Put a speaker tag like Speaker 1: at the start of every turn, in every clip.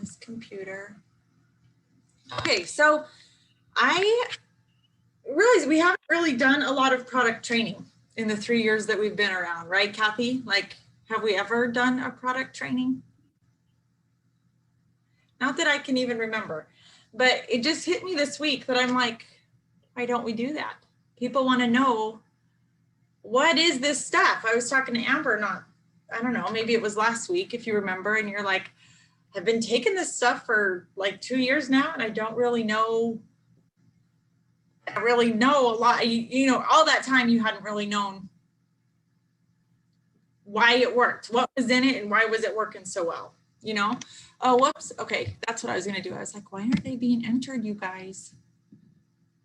Speaker 1: this computer. Okay, so I realize we haven't really done a lot of product training in the 3 years that we've been around, right, Kathy? Like, have we ever done a product training? Not that I can even remember, but it just hit me this week that I'm like, why don't we do that? People want to know, what is this stuff? I was talking to Amber, I don't know, maybe it was last week, if you remember, and you're like, I've been taking this stuff for like 2 years now, and I don't really know, a lot, you know, all that time you hadn't really known why it worked, what was in it, and why was it working so well, you know? Oh, whoops, okay, that's what I was gonna do. I was like, why aren't they being entered, you guys?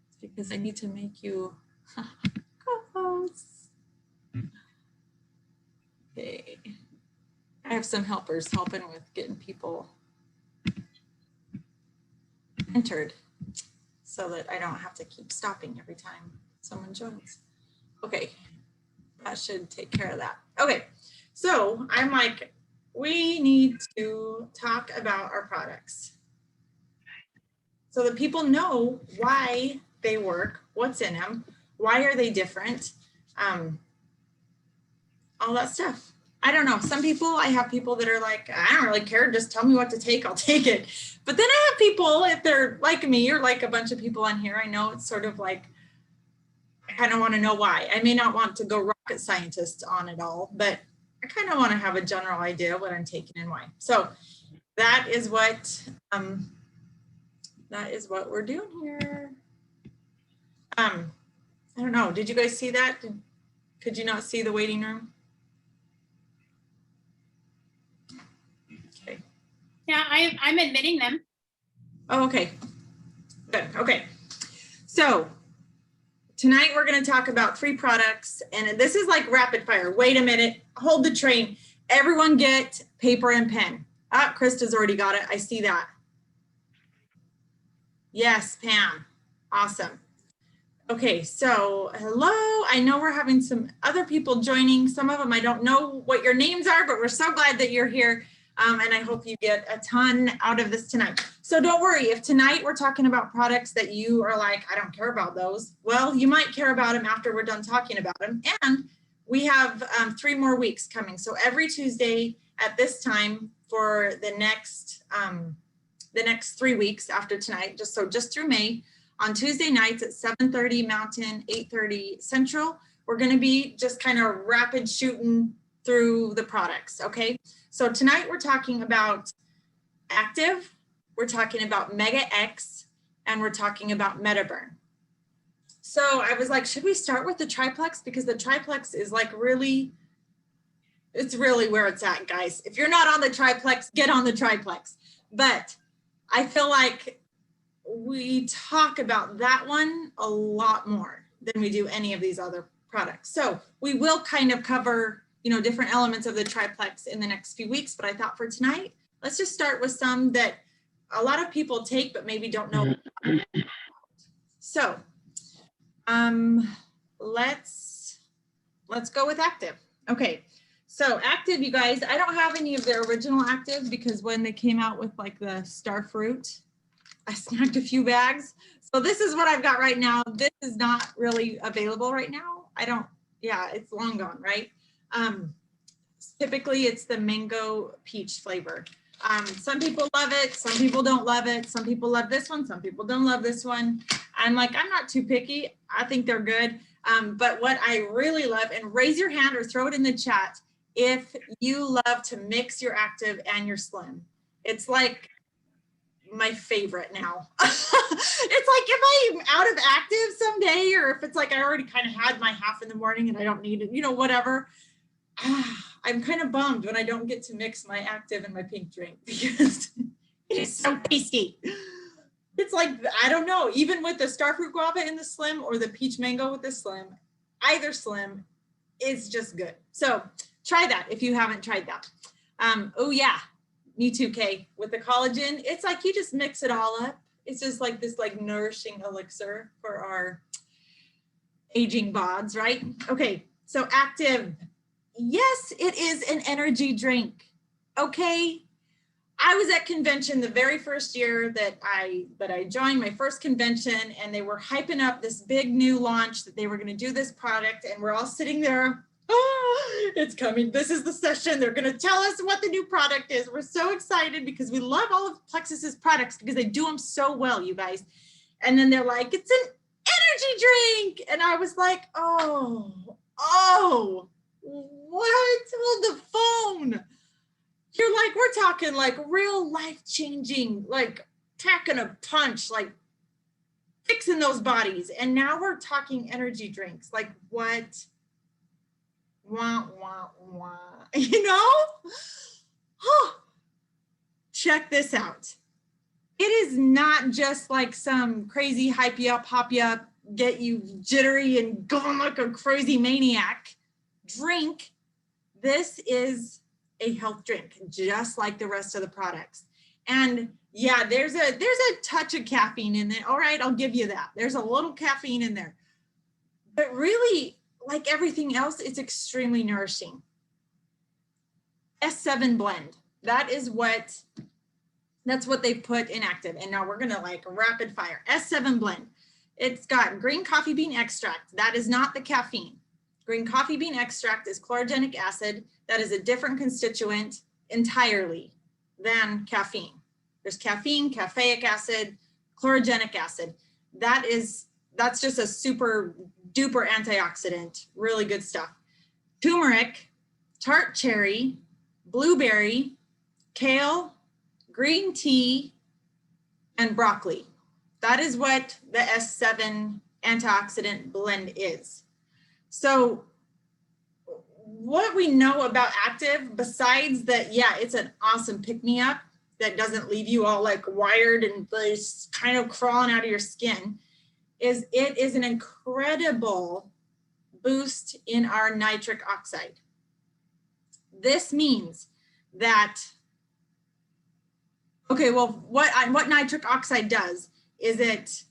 Speaker 1: It's because I need to make you co-hosts. Okay, I have some helpers helping with getting people entered so that I don't have to keep stopping every time someone joins. Okay, that should take care of that. Okay, so I'm like, we need to talk about our products so that people know why they work, what's in them, why are they different, all that stuff. I don't know. Some people, I have people that are like, I don't really care. Just tell me what to take. I'll take it. But then I have people, if they're like me or like a bunch of people on here, I know it's sort of like, I kind of want to know why. I may not want to go rocket scientist on it all, but I kind of want to have a general idea of what I'm taking and why. So that is what we're doing here. I don't know. Did you guys see that? Could you not see the waiting room? Okay.
Speaker 2: Yeah, I'm admitting them.
Speaker 1: Oh, okay. Good. Okay. So tonight we're going to talk about 3 products, and this is like rapid fire. Wait a minute. Hold the train. Everyone get paper and pen. Ah, Krista's already got it. I see that. Yes, Pam. Awesome. Okay, so hello. I know we're having some other people joining. Some of them, I don't know what your names are, but we're so glad that you're here. And I hope you get a ton out of this tonight. So don't worry, if tonight we're talking about products that you are like, I don't care about those. Well, you might care about them after we're done talking about them. And we have 3 more weeks coming. So every Tuesday at this time for the next 3 weeks after tonight, just through May, on Tuesday nights at 7:30 Mountain, 8:30 Central, we're going to be just kind of rapid shooting through the products. Okay. So tonight we're talking about Active, we're talking about Mega X, and we're talking about Metaburn. So I was like, should we start with the triplex? Because the triplex is like it's really where it's at, guys. If you're not on the triplex, get on the triplex. But I feel like we talk about that one a lot more than we do any of these other products. So we will kind of cover, you know, different elements of the triplex in the next few weeks. But I thought for tonight, let's just start with some that a lot of people take, but maybe don't know. So let's go with Active. Okay. So Active, you guys, I don't have any of the original Active because when they came out with like the star fruit, I snagged a few bags. So this is what I've got right now. This is not really available right now. Yeah, it's long gone, right? Typically it's the mango peach flavor. Some people love it. Some people don't love it. Some people love this one. Some people don't love this one. I'm not too picky. I think they're good. But what I really love, and raise your hand or throw it in the chat if you love to mix your Active and your Slim. It's like my favorite now. It's like if I'm out of Active someday, or if it's like I already kind of had my half in the morning and I don't need it, you know, whatever. I'm kind of bummed when I don't get to mix my Active and my pink drink because it is so tasty. It's like, I don't know, even with the starfruit guava in the Slim or the peach mango with the Slim, either Slim is just good. So try that if you haven't tried that. Oh yeah, me too, Kay. With the collagen, it's like you just mix it all up. It's just like this like nourishing elixir for our aging bods, right? Okay, so Active. Yes, it is an energy drink. Okay. I was at convention the very first year that I joined, my first convention, and they were hyping up this big new launch that they were going to do this product, and we're all sitting there. Oh, it's coming. This is the session. They're going to tell us what the new product is. We're so excited because we love all of Plexus's products because they do them so well, you guys. And then they're like, it's an energy drink. And I was like, oh, what? Hold the phone. You're like, we're talking like real life-changing, like packing a punch, like fixing those bodies. And now we're talking energy drinks. Like what? Wah, wah, wah. You know? Oh, check this out. It is not just like some crazy hype you up, hop you up, get you jittery and going like a crazy maniac drink. This is a health drink, just like the rest of the products. And yeah, there's a touch of caffeine in it. All right, I'll give you that. There's a little caffeine in there. But really, like everything else, it's extremely nourishing. S7 blend. That's what they put in active. And now we're gonna like rapid fire. S7 blend. It's got green coffee bean extract. That is not the caffeine. Green coffee bean extract is chlorogenic acid. That is a different constituent entirely than caffeine. There's caffeine, caffeic acid, chlorogenic acid. That's just a super duper antioxidant, really good stuff. Turmeric, tart cherry, blueberry, kale, green tea, and broccoli. That is what the S7 antioxidant blend is. So what we know about active, besides that, yeah, it's an awesome pick-me-up that doesn't leave you all like wired and just kind of crawling out of your skin, is it is an incredible boost in our nitric oxide. This means that, okay, well, what nitric oxide does is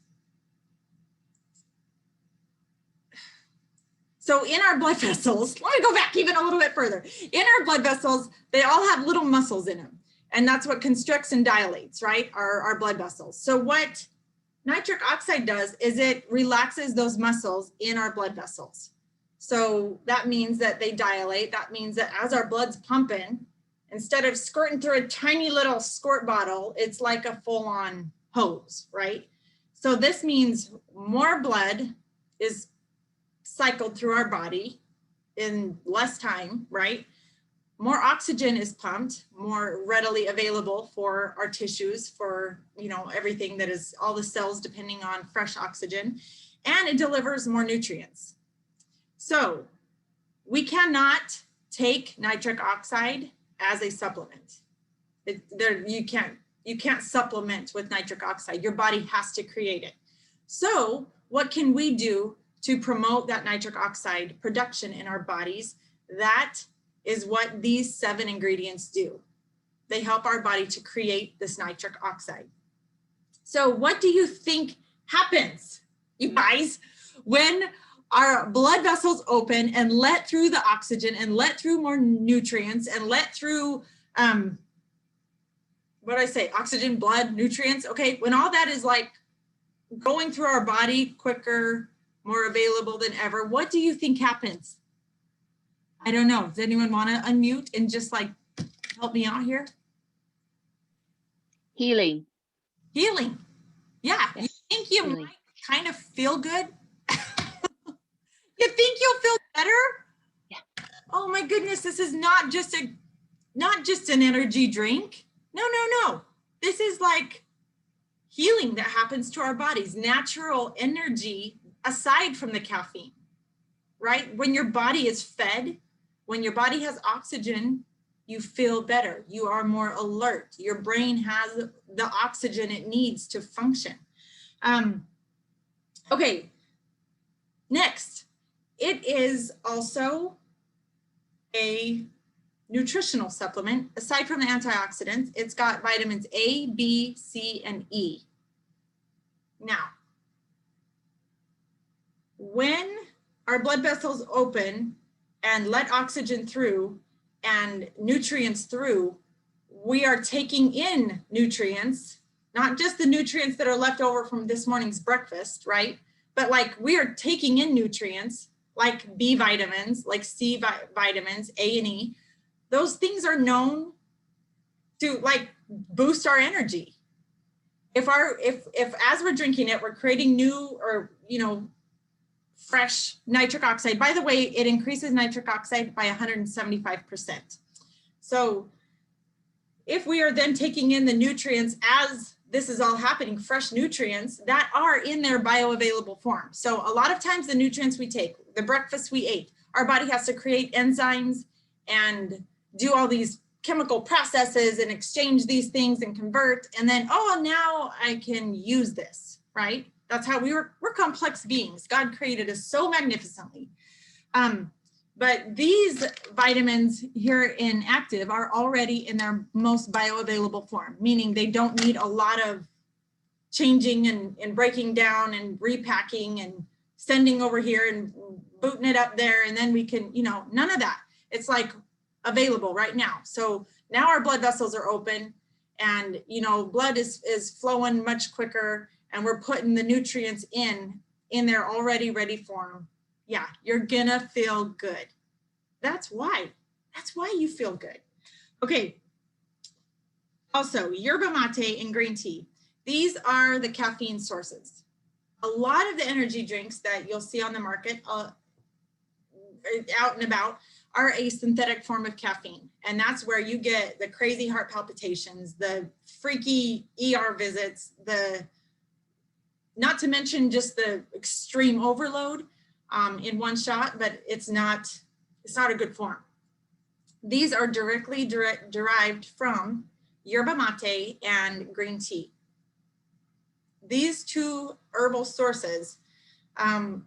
Speaker 1: so in our blood vessels, let me go back even a little bit further. In our blood vessels, they all have little muscles in them. And that's what constricts and dilates, right? Our blood vessels. So what nitric oxide does is it relaxes those muscles in our blood vessels. So that means that they dilate. That means that as our blood's pumping, instead of squirting through a tiny little squirt bottle, it's like a full-on hose, right? So this means more blood is cycled through our body in less time, right? More oxygen is pumped, more readily available for our tissues, for, you know, everything that is all the cells depending on fresh oxygen, and it delivers more nutrients. So we cannot take nitric oxide as a supplement. You can't supplement with nitric oxide. Your body has to create it. So what can we do to promote that nitric oxide production in our bodies? That is what these 7 ingredients do. They help our body to create this nitric oxide. So what do you think happens, you guys, when our blood vessels open and let through the oxygen and let through more nutrients and let through, what do I say, oxygen, blood, nutrients? Okay, when all that is like going through our body quicker, more available than ever, what do you think happens? I don't know. Does anyone want to unmute and just like help me out here?
Speaker 3: Healing.
Speaker 1: Healing. Yeah.
Speaker 3: Yes.
Speaker 1: You think you
Speaker 3: Healing.
Speaker 1: might kind of feel good? You think you'll feel better?
Speaker 3: Yeah.
Speaker 1: Oh my goodness, this is not just an energy drink. No. This is like healing that happens to our bodies, natural energy aside from the caffeine, right? When your body is fed, when your body has oxygen, you feel better. You are more alert. Your brain has the oxygen it needs to function. Okay, next, it is also a nutritional supplement. Aside from the antioxidants, it's got vitamins A, B, C, and E. Now, when our blood vessels open and let oxygen through and nutrients through, we are taking in nutrients, not just the nutrients that are left over from this morning's breakfast, right? But like we are taking in nutrients like B vitamins, like C vitamins, A and E. Those things are known to like boost our energy. If as we're drinking it, we're creating new or, fresh nitric oxide. By the way, it increases nitric oxide by 175%. So if we are then taking in the nutrients as this is all happening, fresh nutrients that are in their bioavailable form. So a lot of times the nutrients we take, the breakfast we ate, our body has to create enzymes and do all these chemical processes and exchange these things and convert. And then, oh, now I can use this, right? That's how we're complex beings. God created us so magnificently. But these vitamins here in Active are already in their most bioavailable form, meaning they don't need a lot of changing and breaking down and repacking and sending over here and booting it up there. And then we can, none of that. It's like available right now. So now our blood vessels are open and, blood is flowing much quicker and we're putting the nutrients in their already ready form. Yeah, you're gonna feel good. That's why you feel good. Okay. Also, yerba mate and green tea. These are the caffeine sources. A lot of the energy drinks that you'll see on the market out and about are a synthetic form of caffeine. And that's where you get the crazy heart palpitations, the freaky ER visits, not to mention just the extreme overload in one shot, but it's not a good form. These are directly derived from yerba mate and green tea. These two herbal sources come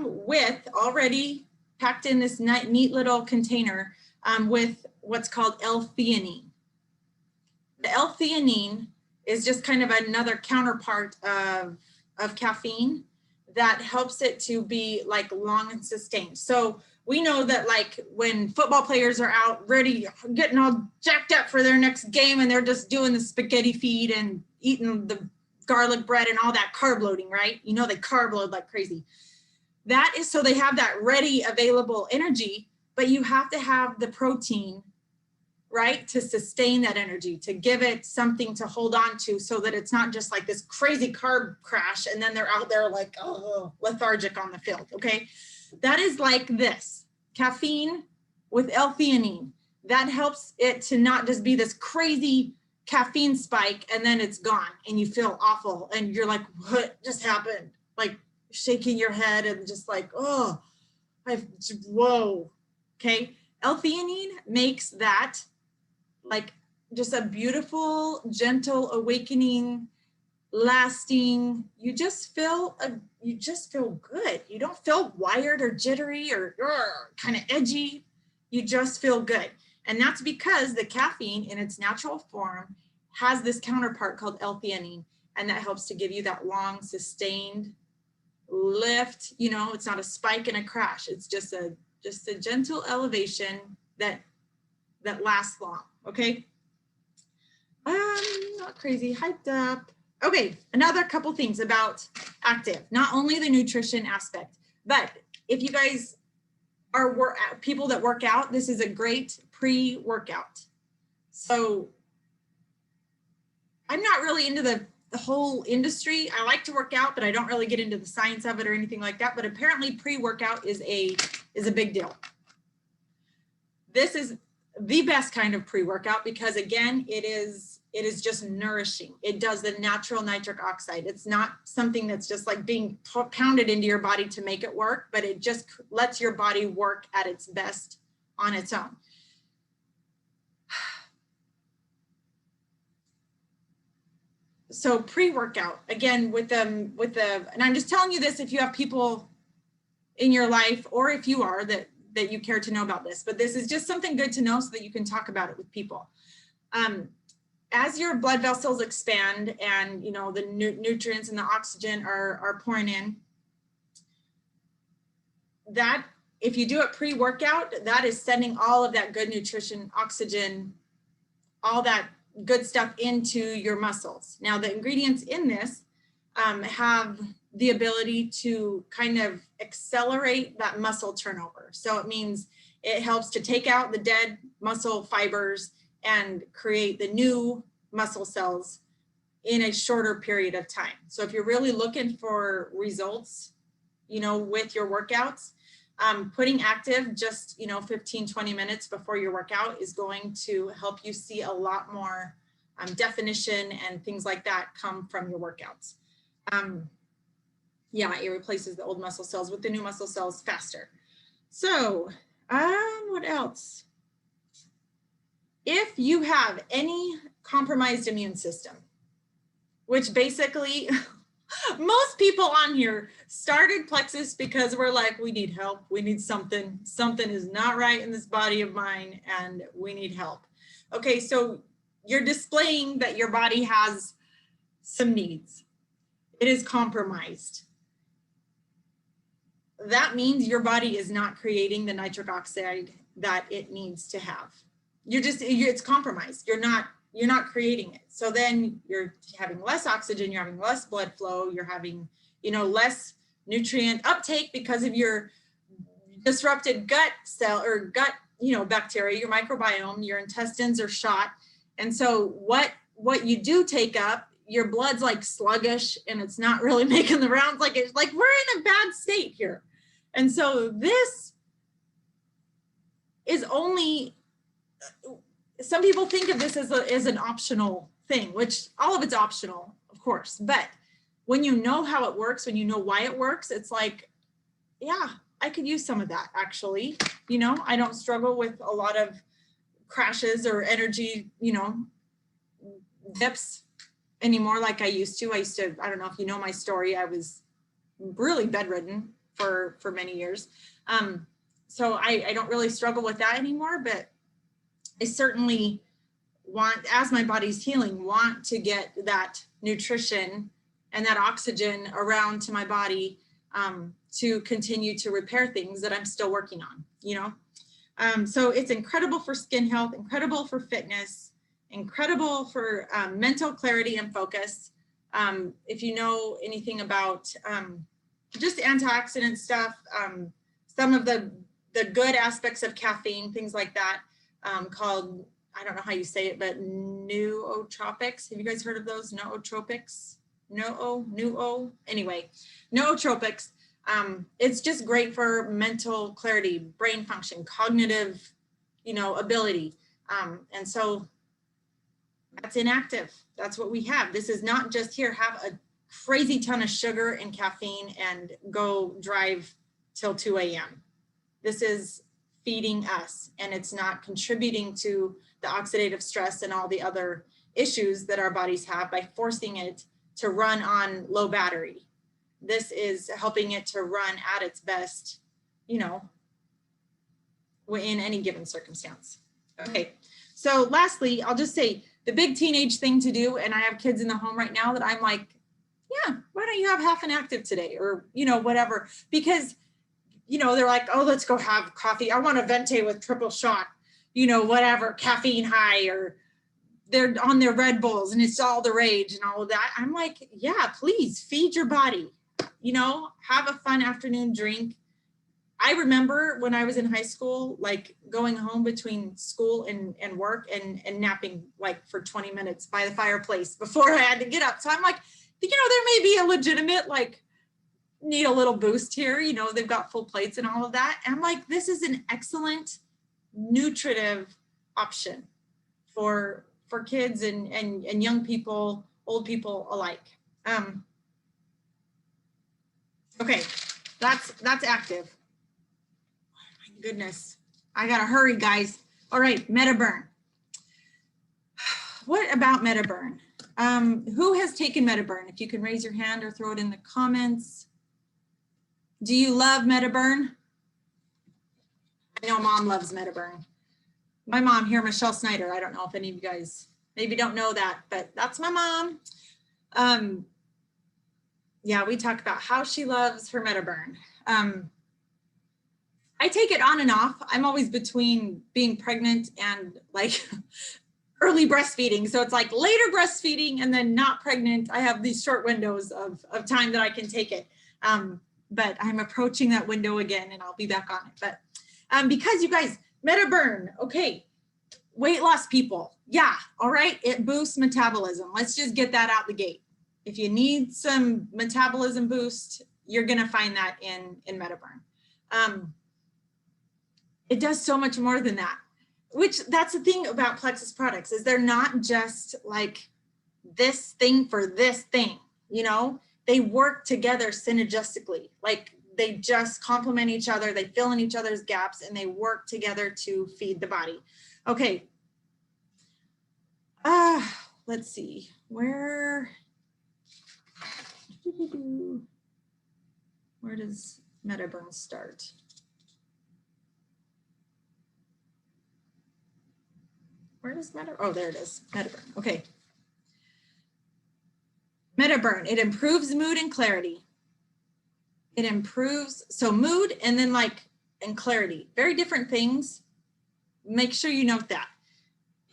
Speaker 1: with already packed in this neat little container with what's called L-theanine. The L-theanine is just kind of another counterpart of caffeine that helps it to be like long and sustained. So we know that like when football players are out ready, getting all jacked up for their next game and they're just doing the spaghetti feed and eating the garlic bread and all that carb loading, right? They carb load like crazy. That is so they have that ready available energy, but you have to have the protein, right, to sustain that energy, to give it something to hold on to so that it's not just like this crazy carb crash and then they're out there like, oh, lethargic on the field, okay? That is like this, caffeine with L-theanine. That helps it to not just be this crazy caffeine spike and then it's gone and you feel awful and you're like, what just happened? Like shaking your head and just like, oh, whoa, okay? L-theanine makes that like just a beautiful, gentle, awakening, lasting. You just feel good. You don't feel wired or jittery or kind of edgy. You just feel good. And that's because the caffeine in its natural form has this counterpart called L-theanine, and that helps to give you that long, sustained lift. It's not a spike and a crash. It's just a gentle elevation that lasts long. Okay. Not crazy, hyped up. Okay, another couple things about Active, not only the nutrition aspect, but if you guys are people that work out, this is a great pre-workout. So I'm not really into the whole industry. I like to work out, but I don't really get into the science of it or anything like that. But apparently pre-workout is a big deal. This is the best kind of pre-workout because again, it is just nourishing. It does the natural nitric oxide. It's not something that's just like being pounded into your body to make it work, but it just lets your body work at its best on its own. So pre-workout, again, and I'm just telling you this if you have people in your life or if you are that you care to know about this, but this is just something good to know so that you can talk about it with people. As your blood vessels expand and the nutrients and the oxygen are pouring in, that if you do it pre-workout, that is sending all of that good nutrition, oxygen all that good stuff into your muscles. Now the ingredients in this have the ability to kind of accelerate that muscle turnover. So it means it helps to take out the dead muscle fibers and create the new muscle cells in a shorter period of time. So if you're really looking for results, you know, with your workouts, putting active just, you know, 15, 20 minutes before your workout is going to help you see a lot more definition and things like that come from your workouts. Yeah, it replaces the old muscle cells with the new muscle cells faster. So, what else? If you have any compromised immune system, which basically most people on here started Plexus because we're like, we need help, we need something is not right in this body of mine and we need help. Okay, so you're displaying that your body has some needs. It is compromised. That means your body is not creating the nitric oxide that it needs to have. It's compromised. You're not creating it. So then you're having less oxygen, you're having less blood flow, you're having, you know, less nutrient uptake because of your disrupted gut cell or gut, you know, bacteria, your microbiome, your intestines are shot. And so what you do take up, your blood's like sluggish and it's not really making the rounds. Like it's like we're in a bad state here. And so this is only, some people think of this as an optional thing, which all of it's optional, of course. But when you know how it works, when you know why it works, it's like, yeah, I could use some of that actually. You know, I don't struggle with a lot of crashes or energy, you know, dips anymore like I used to. I don't know if you know my story. I was really bedridden for many years. So I don't really struggle with that anymore, but I certainly want, as my body's healing, want to get that nutrition and that oxygen around to my body to continue to repair things that I'm still working on, you know? So it's incredible for skin health, incredible for fitness, incredible for mental clarity and focus. If you know anything about just antioxidant stuff, some of the good aspects of caffeine, things like that, called, I don't know how you say it, but nootropics. Have you guys heard of those? Nootropics? Anyway, nootropics. It's just great for mental clarity, brain function, cognitive, you know, ability. And so that's inactive. That's what we have. This is not just here, have a crazy ton of sugar and caffeine and go drive till 2 a.m. This is feeding us, and it's not contributing to the oxidative stress and all the other issues that our bodies have by forcing it to run on low battery. This is helping it to run at its best, you know, in any given circumstance. Okay, so lastly, I'll just say the big teenage thing to do, and I have kids in the home right now that I'm like, yeah, why don't you have half an active today, or, you know, whatever, because, you know, they're like, oh, let's go have coffee. I want a venti with triple shot, you know, whatever, caffeine high, or they're on their Red Bulls and it's all the rage and all of that. I'm like, yeah, please feed your body, you know, have a fun afternoon drink. I remember when I was in high school, like going home between school and work and napping like for 20 minutes by the fireplace before I had to get up. So I'm like, you know, there may be a legitimate, like, need a little boost here. You know, they've got full plates and all of that. And I'm like, this is an excellent nutritive option for kids and young people, old people alike. Okay, that's active. Oh my goodness, I gotta hurry, guys. All right, Metaburn. What about Metaburn? Who has taken Metaburn? If you can raise your hand or throw it in the comments. Do you love Metaburn? I know Mom loves Metaburn. My mom here, Michelle Snyder. I don't know if any of you guys maybe don't know that, but that's my mom. Yeah, we talk about how she loves her Metaburn. I take it on and off. I'm always between being pregnant and like early breastfeeding. So it's like later breastfeeding and then not pregnant. I have these short windows of time that I can take it. But I'm approaching that window again and I'll be back on it. But because you guys, Metaburn, okay, weight loss people. Yeah, all right, it boosts metabolism. Let's just get that out the gate. If you need some metabolism boost, you're gonna find that in Metaburn. It does so much more than that, which that's the thing about Plexus products is they're not just like this thing for this thing, you know, they work together synergistically. Like they just complement each other, they fill in each other's gaps, and they work together to feed the body. Okay. Let's see, where does Metaburn start? Where does Metaburn? Oh, there it is, Metaburn. Okay. Metaburn, it improves mood and clarity. It improves, so mood and then and clarity, very different things. Make sure you note that.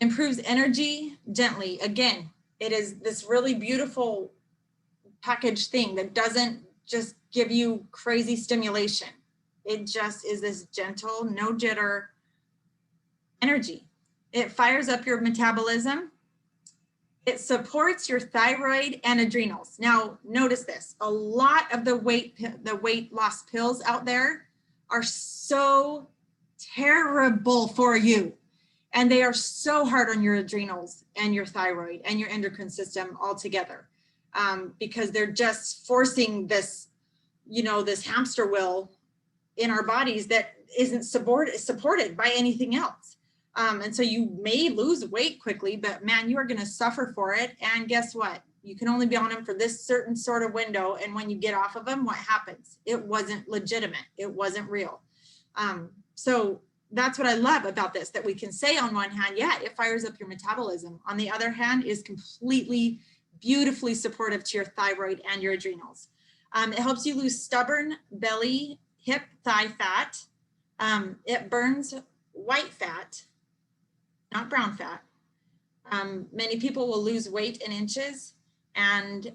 Speaker 1: Improves energy gently. Again, it is this really beautiful package thing that doesn't just give you crazy stimulation. It just is this gentle, no jitter energy. It fires up your metabolism. It supports your thyroid and adrenals. Now, notice this, a lot of the weight loss pills out there are so terrible for you. And they are so hard on your adrenals and your thyroid and your endocrine system altogether, because they're just forcing this, you know, this hamster wheel in our bodies that isn't supported by anything else. And so you may lose weight quickly, but man, you are going to suffer for it. And guess what? You can only be on them for this certain sort of window. And when you get off of them, what happens? It wasn't legitimate. It wasn't real. So that's what I love about this, that we can say on one hand, yeah, it fires up your metabolism. On the other hand, is completely beautifully supportive to your thyroid and your adrenals. It helps you lose stubborn belly, hip, thigh fat. It burns white fat, not brown fat. Many people will lose weight in inches. And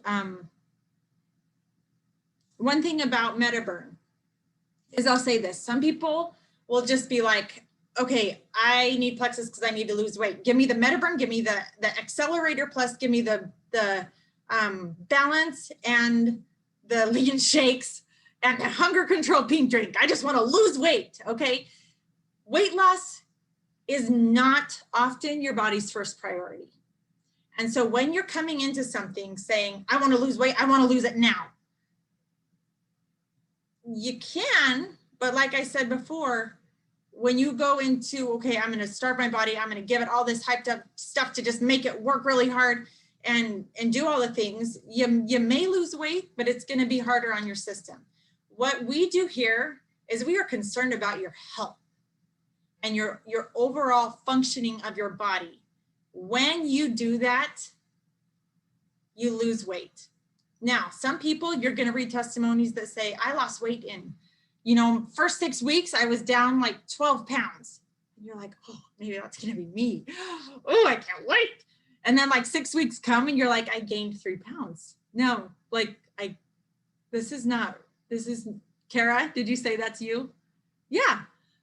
Speaker 1: one thing about Metaburn is, I'll say this, some people will just be like, okay, I need Plexus because I need to lose weight. Give me the Metaburn, give me the Accelerator Plus, give me the Balance and the Lean Shakes and the Hunger Control Pink Drink. I just want to lose weight, okay? Weight loss is not often your body's first priority. And so when you're coming into something saying, I want to lose weight, I want to lose it now. You can, but like I said before, when you go into, okay, I'm going to start my body, I'm going to give it all this hyped up stuff to just make it work really hard and do all the things, you may lose weight, but it's going to be harder on your system. What we do here is we are concerned about your health and your overall functioning of your body. When you do that, you lose weight. Now, some people, you're going to read testimonies that say, I lost weight in, you know, first 6 weeks, I was down like 12 pounds. And you're like, oh, maybe that's going to be me. Oh, I can't wait. And then like 6 weeks come and you're like, I gained 3 pounds. No, like this is Kara, did you say that's you? Yeah.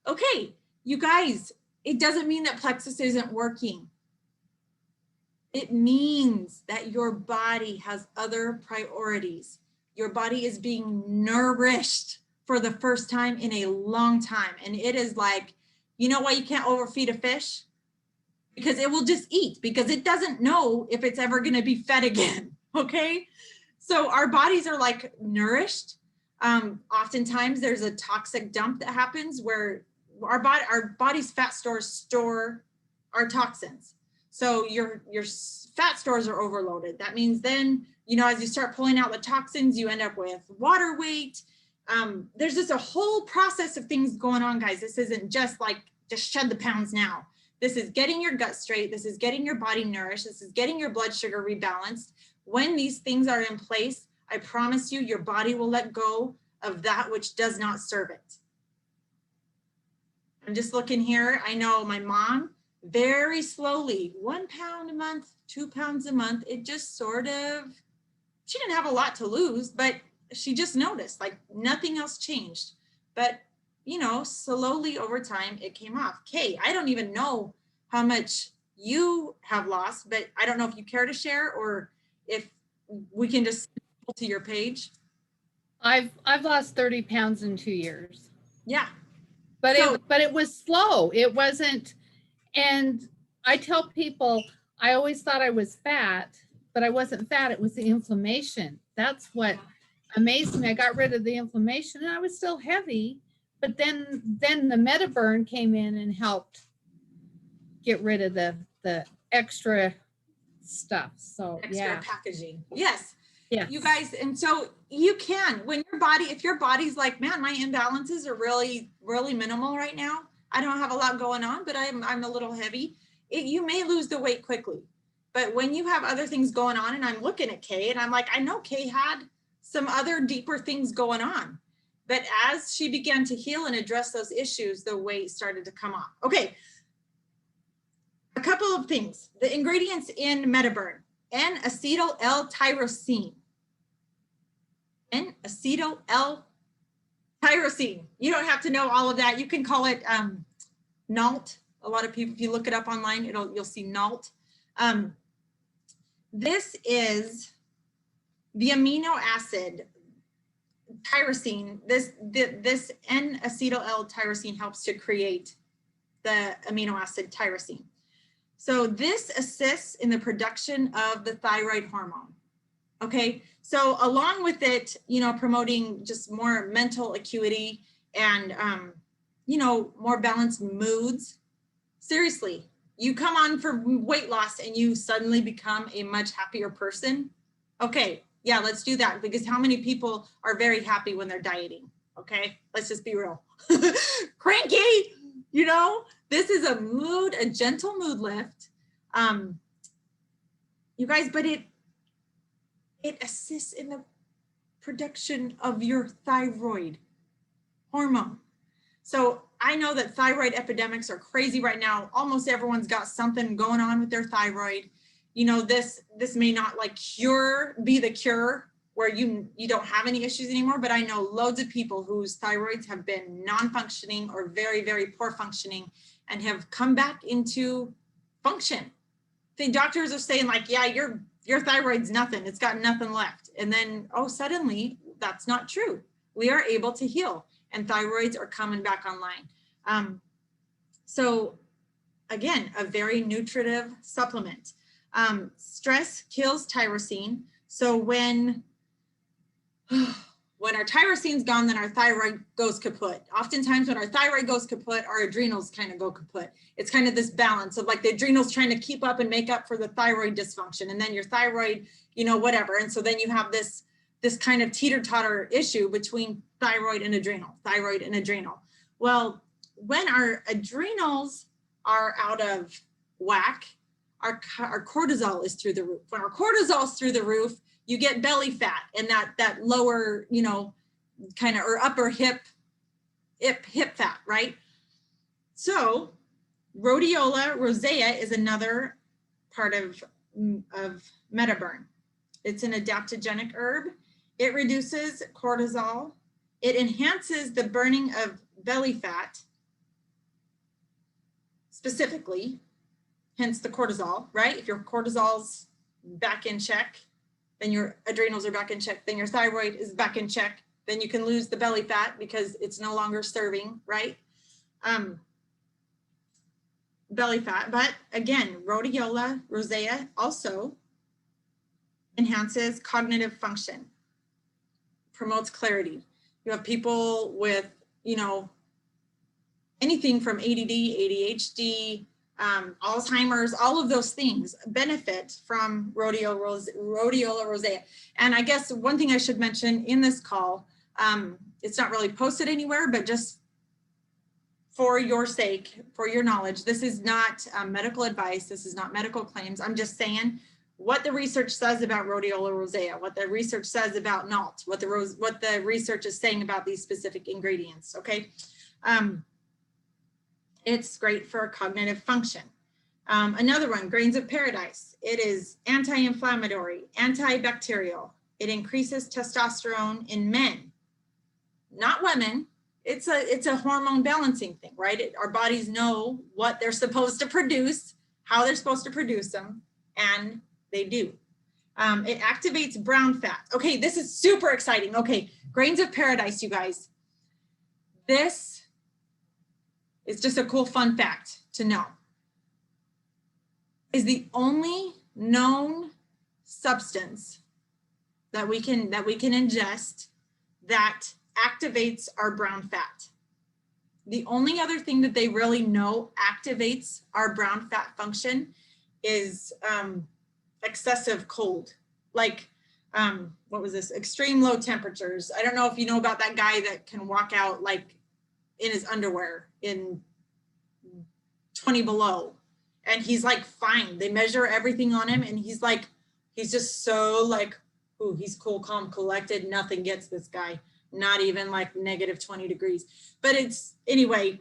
Speaker 1: Okay. You guys, it doesn't mean that Plexus isn't working. It means that your body has other priorities. Your body is being nourished for the first time in a long time. And it is like, you know why you can't overfeed a fish? Because it will just eat, because it doesn't know if it's ever going to be fed again. Okay. So our bodies are like nourished. Oftentimes there's a toxic dump that happens where our body's fat stores store our toxins. So your fat stores are overloaded. That means then, you know, as you start pulling out the toxins, you end up with water weight. There's just a whole process of things going on, guys. This isn't just like, just shed the pounds now. This is getting your gut straight. This is getting your body nourished. This is getting your blood sugar rebalanced. When these things are in place, I promise you, your body will let go of that which does not serve it. I'm just looking here. I know my mom, very slowly, 1 pound a month, 2 pounds a month, it just sort of, she didn't have a lot to lose, but she just noticed like nothing else changed. But, you know, slowly over time, it came off. Kay, I don't even know how much you have lost, but I don't know if you care to share or if we can just go to your page.
Speaker 3: I've lost 30 pounds in 2 years.
Speaker 1: Yeah.
Speaker 3: But
Speaker 1: So-
Speaker 3: it was slow. It wasn't, and I tell people I always thought I was fat, but I wasn't fat. It was the inflammation. That's what amazed me. I got rid of the inflammation and I was still heavy, but then the Metaburn came in and helped get rid of the extra stuff. So
Speaker 1: extra packaging. Yes.
Speaker 3: Yeah.
Speaker 1: You guys, and so you can, when your body, if your body's like, man, my imbalances are really, really minimal right now. I don't have a lot going on, but I'm a little heavy. You may lose the weight quickly. But when you have other things going on, and I'm looking at Kay and I'm like, I know Kay had some other deeper things going on. But as she began to heal and address those issues, the weight started to come off. Okay. A couple of things. The ingredients in Metaburn: N-acetyl L-tyrosine. N-acetyl-L-tyrosine. You don't have to know all of that. You can call it NALT. A lot of people, if you look it up online, you'll see NALT. This is the amino acid tyrosine. This N-acetyl-L-tyrosine helps to create the amino acid tyrosine. So this assists in the production of the thyroid hormone. Okay, so along with it, you know, promoting just more mental acuity and, you know, more balanced moods. Seriously, you come on for weight loss and you suddenly become a much happier person. Okay, yeah, let's do that, because how many people are very happy when they're dieting? Okay, let's just be real. Cranky, you know, this is a gentle mood lift. You guys, but it assists in the production of your thyroid hormone. So I know that thyroid epidemics are crazy right now. Almost everyone's got something going on with their thyroid. You know, this may not like be the cure where you don't have any issues anymore, but I know loads of people whose thyroids have been non-functioning or very, very poor functioning and have come back into function. The doctors are saying like, yeah, your thyroid's nothing. It's got nothing left. And then, oh, suddenly that's not true. We are able to heal and thyroids are coming back online. So again, a very nutritive supplement. Stress kills tyrosine. So when our tyrosine's gone, then our thyroid goes kaput. Oftentimes when our thyroid goes kaput, our adrenals kind of go kaput. It's kind of this balance of like the adrenals trying to keep up and make up for the thyroid dysfunction. And then your thyroid, you know, whatever. And so then you have this kind of teeter-totter issue between thyroid and adrenal. Well, when our adrenals are out of whack, our cortisol is through the roof. When our cortisol is through the roof, you get belly fat and that lower, you know, kind of, or upper hip fat, right? So rhodiola rosea is another part of Metaburn. It's an adaptogenic herb. It reduces cortisol. It enhances the burning of belly fat, specifically, hence the cortisol, right? If your cortisol's back in check, then your adrenals are back in check, then your thyroid is back in check, then you can lose the belly fat because it's no longer serving, right? Belly fat, but again, rhodiola rosea also enhances cognitive function, promotes clarity. You have people with, you know, anything from ADD, ADHD, Alzheimer's, all of those things benefit from rhodiola rosea. And I guess one thing I should mention in this call, it's not really posted anywhere, but just for your sake, for your knowledge, this is not medical advice. This is not medical claims. I'm just saying what the research says about rhodiola rosea, what the research says about NALT, what the research is saying about these specific ingredients, okay? It's great for cognitive function. Another one, grains of paradise. It is anti-inflammatory, antibacterial. It increases testosterone in men, not women. It's a hormone balancing thing, right? Our bodies know what they're supposed to produce, how they're supposed to produce them, and they do. It activates brown fat. Okay, this is super exciting. Okay, grains of paradise, you guys. This is just a cool fun fact to know. Is the only known substance that we can ingest that activates our brown fat. The only other thing that they really know activates our brown fat function is excessive cold. Like, what was this? Extreme low temperatures. I don't know if you know about that guy that can walk out like in his underwear in 20 below. And he's like, fine. They measure everything on him. And he's like, he's just so like, ooh, he's cool, calm, collected. Nothing gets this guy. Not even like negative 20 degrees. But it's, anyway,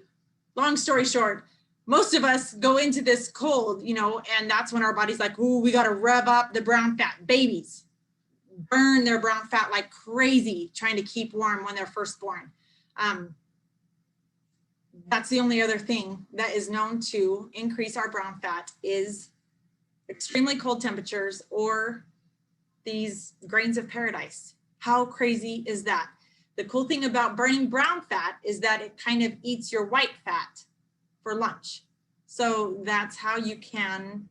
Speaker 1: long story short, most of us go into this cold, you know, and that's when our body's like, ooh, we got to rev up the brown fat. Babies burn their brown fat like crazy, trying to keep warm when they're first born. That's the only other thing that is known to increase our brown fat is extremely cold temperatures or these grains of paradise. How crazy is that? The cool thing about burning brown fat is that it kind of eats your white fat for lunch. So that's how you can,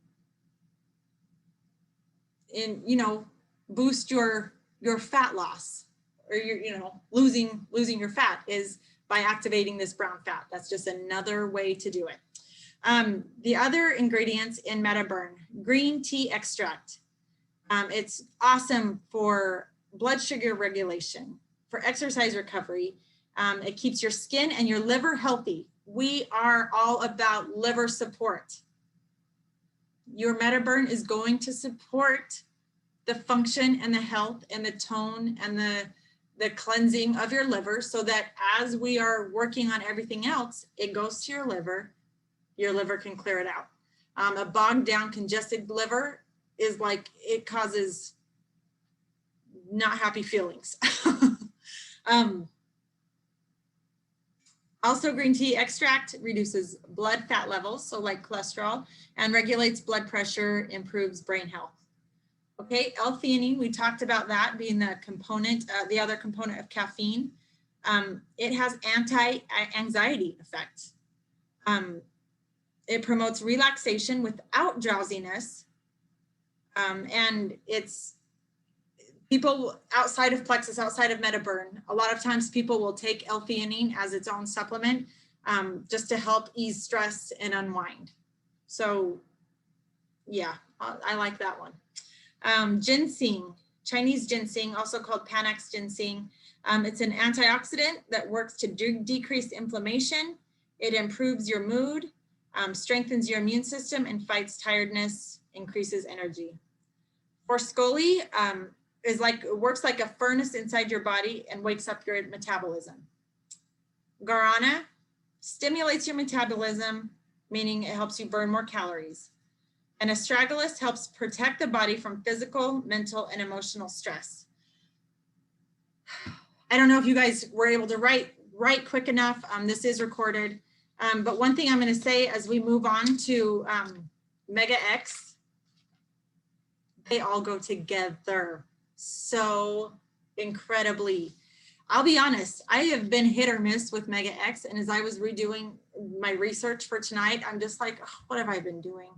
Speaker 1: boost your fat loss, or losing your fat is by activating this brown fat. That's just another way to do it. The other ingredients in Metaburn, green tea extract. It's awesome for blood sugar regulation, for exercise recovery. It keeps your skin and your liver healthy. We are all about liver support. Your Metaburn is going to support the function and the health and the tone and the cleansing of your liver, so that as we are working on everything else, it goes to your liver can clear it out. A bogged down, congested liver is like, it causes not happy feelings. Also, green tea extract reduces blood fat levels, so like cholesterol, and regulates blood pressure, improves brain health. Okay, L-theanine, we talked about that being the component, the other component of caffeine. It has anti-anxiety effects. It promotes relaxation without drowsiness. And it's people outside of Plexus, outside of Metaburn, a lot of times people will take L-theanine as its own supplement just to help ease stress and unwind. So yeah, I like that one. Ginseng, Chinese ginseng, also called Panax ginseng. It's an antioxidant that works to decrease inflammation. It improves your mood, strengthens your immune system, and fights tiredness, increases energy. Forskolli works like a furnace inside your body and wakes up your metabolism. Guarana stimulates your metabolism, meaning it helps you burn more calories. And astragalus helps protect the body from physical, mental, and emotional stress. I don't know if you guys were able to write quick enough. This is recorded. But one thing I'm going to say as we move on to Mega X, they all go together so incredibly. I'll be honest, I have been hit or miss with Mega X. And as I was redoing my research for tonight, I'm just like, oh, what have I been doing?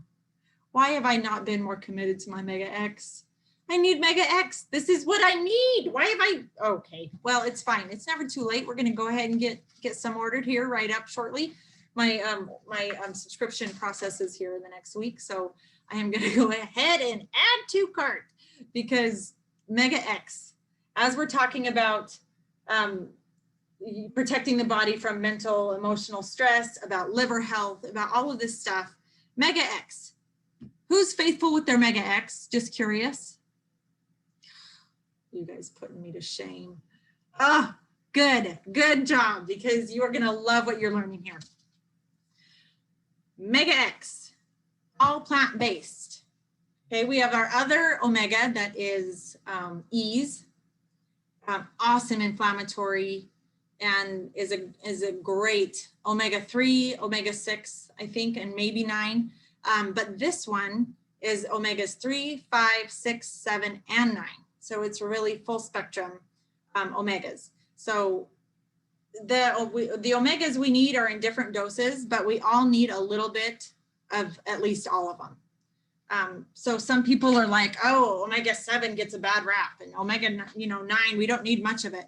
Speaker 1: Why have I not been more committed to my Mega X? I need Mega X. This is what I need. Why have I? Okay, well, it's fine. It's never too late. We're going to go ahead and get some ordered here right up shortly. My subscription process is here in the next week. So I am going to go ahead and add to cart, because Mega X, as we're talking about protecting the body from mental, emotional stress, about liver health, about all of this stuff, Mega X. Who's faithful with their Mega X? Just curious. You guys putting me to shame. Oh, good job, because you are going to love what you're learning here. Mega X. all plant-based. Okay, we have our other omega that is E's, awesome inflammatory, and is a great omega-3, omega-6, I think, and maybe 9. But this one is omegas 3, 5, 6, 7, and 9. So it's really full spectrum omegas. So the omegas we need are in different doses, but we all need a little bit of at least all of them. So some people are like, oh, omega-7 gets a bad rap, and omega 9, we don't need much of it.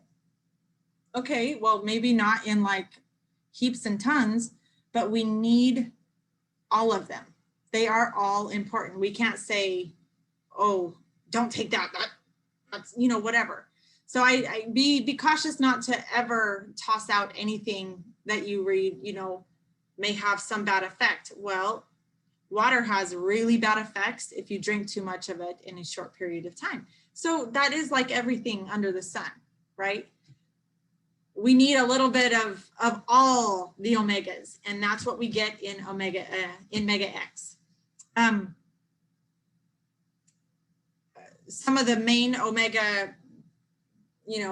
Speaker 1: Okay, well, maybe not in like heaps and tons, but we need all of them. They are all important. We can't say, oh, don't take that. That's, whatever. So I be cautious not to ever toss out anything that you read, may have some bad effect. Well, water has really bad effects if you drink too much of it in a short period of time. So that is like everything under the sun, right? We need a little bit of all the omegas, and that's what we get in Mega X. Some of the main omega,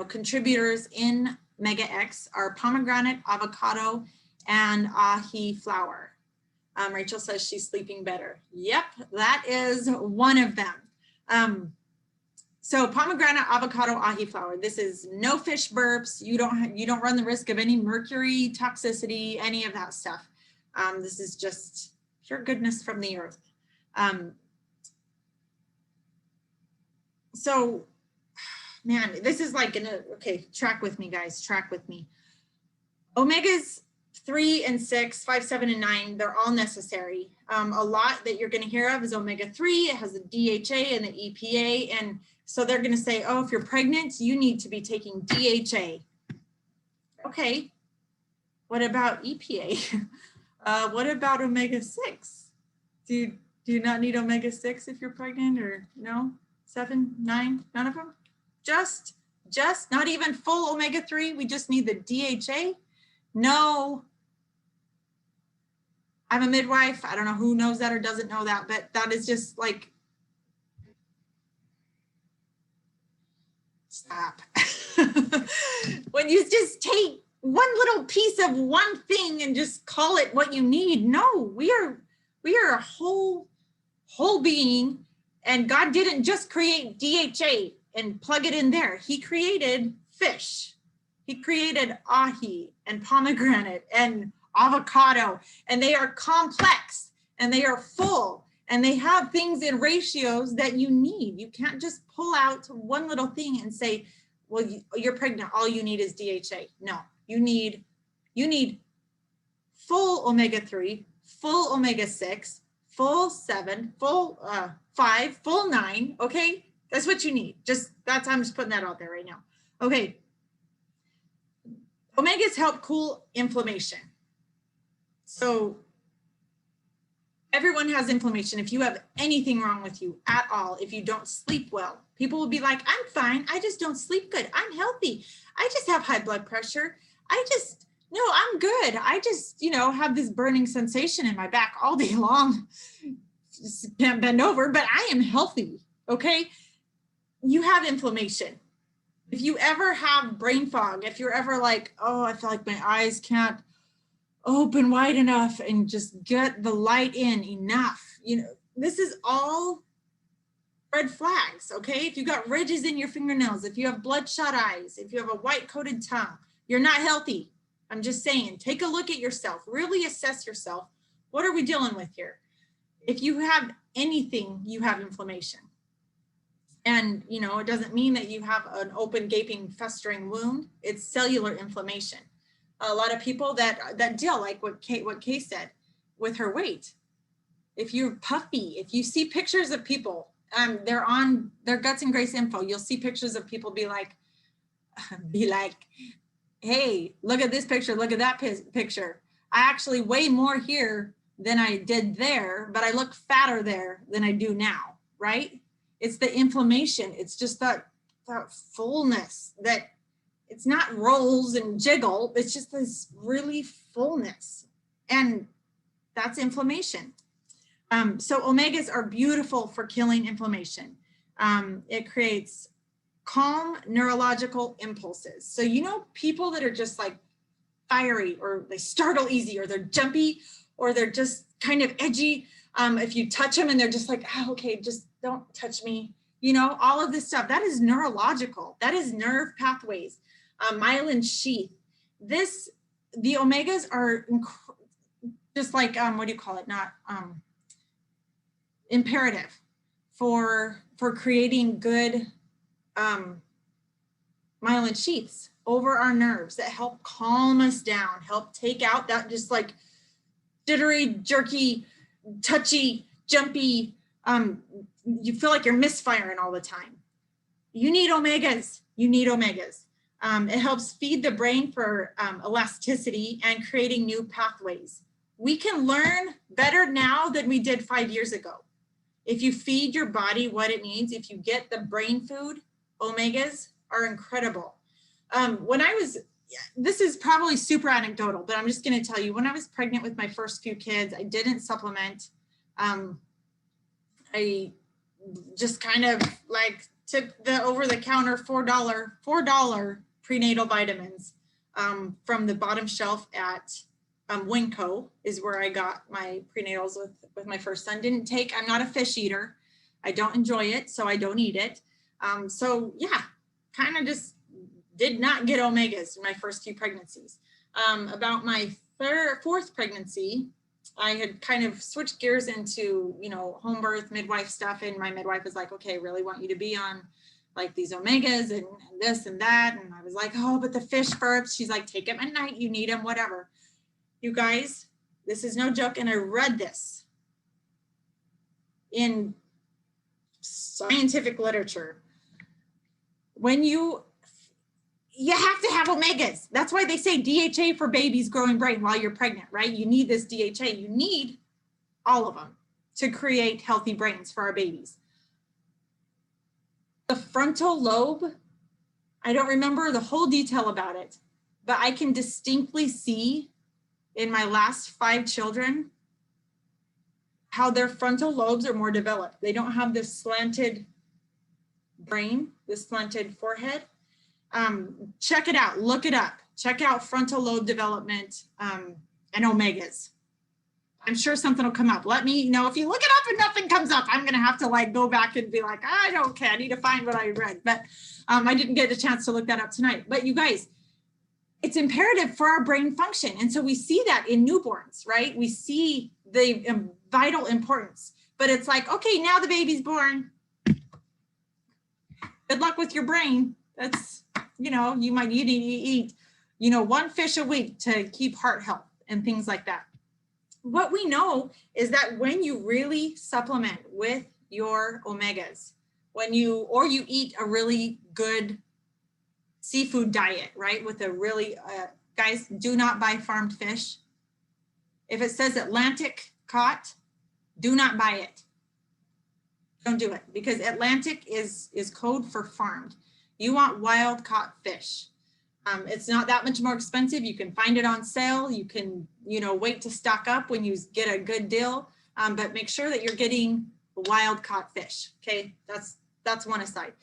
Speaker 1: contributors in Mega X are pomegranate, avocado, and ahi flower. Rachel says she's sleeping better. Yep, that is one of them. So pomegranate, avocado, ahi flower. This is no fish burps. You don't run the risk of any mercury toxicity, any of that stuff. This is just pure goodness from the earth. So, man, this is like okay, track with me, guys, track with me. Omegas 3 and 6, 5, 7, and 9, they're all necessary. A lot that you're going to hear of is omega-3. It has the DHA and the EPA. And so they're going to say, oh, if you're pregnant, you need to be taking DHA. Okay. What about EPA? What about omega-6? Do you not need omega-6 if you're pregnant, or no? 7, 9, none of them? Just not even full omega-3. We just need the DHA. No. I'm a midwife. I don't know who knows that or doesn't know that, but that is just like, stop. When you just take one little piece of one thing and just call it what you need. No, we are a whole being, and God didn't just create DHA and plug it in there. He created fish. He created ahi and pomegranate and avocado, and they are complex and they are full and they have things in ratios that you need. You can't just pull out one little thing and say, well, you're pregnant, all you need is DHA. No, you need full omega-3, full omega-6, full 7, full 5, full 9. Okay, that's what you need. I'm just putting that out there right now. Okay, omegas help cool inflammation. So everyone has inflammation. If you have anything wrong with you at all, if you don't sleep well, people will be like, I'm fine. I just don't sleep good. I'm healthy. I just have high blood pressure. No, I'm good. I just, have this burning sensation in my back all day long. Just can't bend over, but I am healthy. Okay. You have inflammation. If you ever have brain fog, if you're ever like, oh, I feel like my eyes can't open wide enough and just get the light in enough, this is all red flags. Okay. If you got ridges in your fingernails, if you have bloodshot eyes, if you have a white coated tongue, you're not healthy. I'm just saying, take a look at yourself, really assess yourself. What are we dealing with here? If you have anything, you have inflammation. And, it doesn't mean that you have an open, gaping, festering wound. It's cellular inflammation. A lot of people that deal, like what Kay said, with her weight. If you're puffy, if you see pictures of people, they're on their Guts and Grace info, you'll see pictures of people be like, hey, look at this picture, look at that picture. I actually weigh more here than I did there, but I look fatter there than I do now, right? It's the inflammation. It's just that fullness, that it's not rolls and jiggle. It's just this really fullness. And that's inflammation. So omegas are beautiful for killing inflammation. It creates calm neurological impulses. So, you know, people that are just like fiery, or they startle easy, or they're jumpy, or they're just kind of edgy. If you touch them and they're just like, oh, okay, just don't touch me. You know, all of this stuff, that is neurological. That is nerve pathways, myelin sheath. The omegas are just like, what do you call it? Not imperative for creating good myelin sheaths over our nerves that help calm us down, help take out that just like jittery, jerky, touchy, jumpy, you feel like you're misfiring all the time. You need omegas. You need omegas. It helps feed the brain for elasticity and creating new pathways. We can learn better now than we did 5 years ago. If you feed your body what it needs, if you get the brain food, omegas are incredible. This is probably super anecdotal, but I'm just going to tell you, when I was pregnant with my first few kids, I didn't supplement. I just kind of like took the over-the-counter $4 prenatal vitamins from the bottom shelf at Winco is where I got my prenatals with my first son. I'm not a fish eater. I don't enjoy it, so I don't eat it. So yeah, kind of just did not get omegas in my first few pregnancies. About my fourth pregnancy, I had kind of switched gears into, you know, home birth, midwife stuff. And my midwife was like, okay, really want you to be on like these omegas and this and that. And I was like, oh, but the fish first. She's like, take them at night. You need them, whatever. You guys, this is no joke. And I read this in scientific literature. When you have to have omegas. That's why they say DHA for babies growing brain while you're pregnant, right? You need this DHA. You need all of them to create healthy brains for our babies. The frontal lobe, I don't remember the whole detail about it, but I can distinctly see in my last 5 children how their frontal lobes are more developed. They don't have this slanted brain, this slanted forehead. Check it out, look it up. Check out frontal lobe development and omegas. I'm sure something will come up. Let me know if you look it up and nothing comes up. I'm gonna have to like go back and be like, I don't care, I need to find what I read. But I didn't get a chance to look that up tonight. But you guys, it's imperative for our brain function. And so we see that in newborns, right? We see the vital importance, but it's like, okay, now the baby's born. Good luck with your brain. That's, you know, you need to eat, you know, 1 fish a week to keep heart health and things like that. What we know is that when you really supplement with your omegas, or you eat a really good seafood diet, right? With a really, guys, do not buy farmed fish. If it says Atlantic caught, do not buy it. Don't do it, because Atlantic is code for farmed. You want wild caught fish. It's not that much more expensive. You can find it on sale. You can, you know, wait to stock up when you get a good deal, but make sure that you're getting wild caught fish. Okay, that's one aside.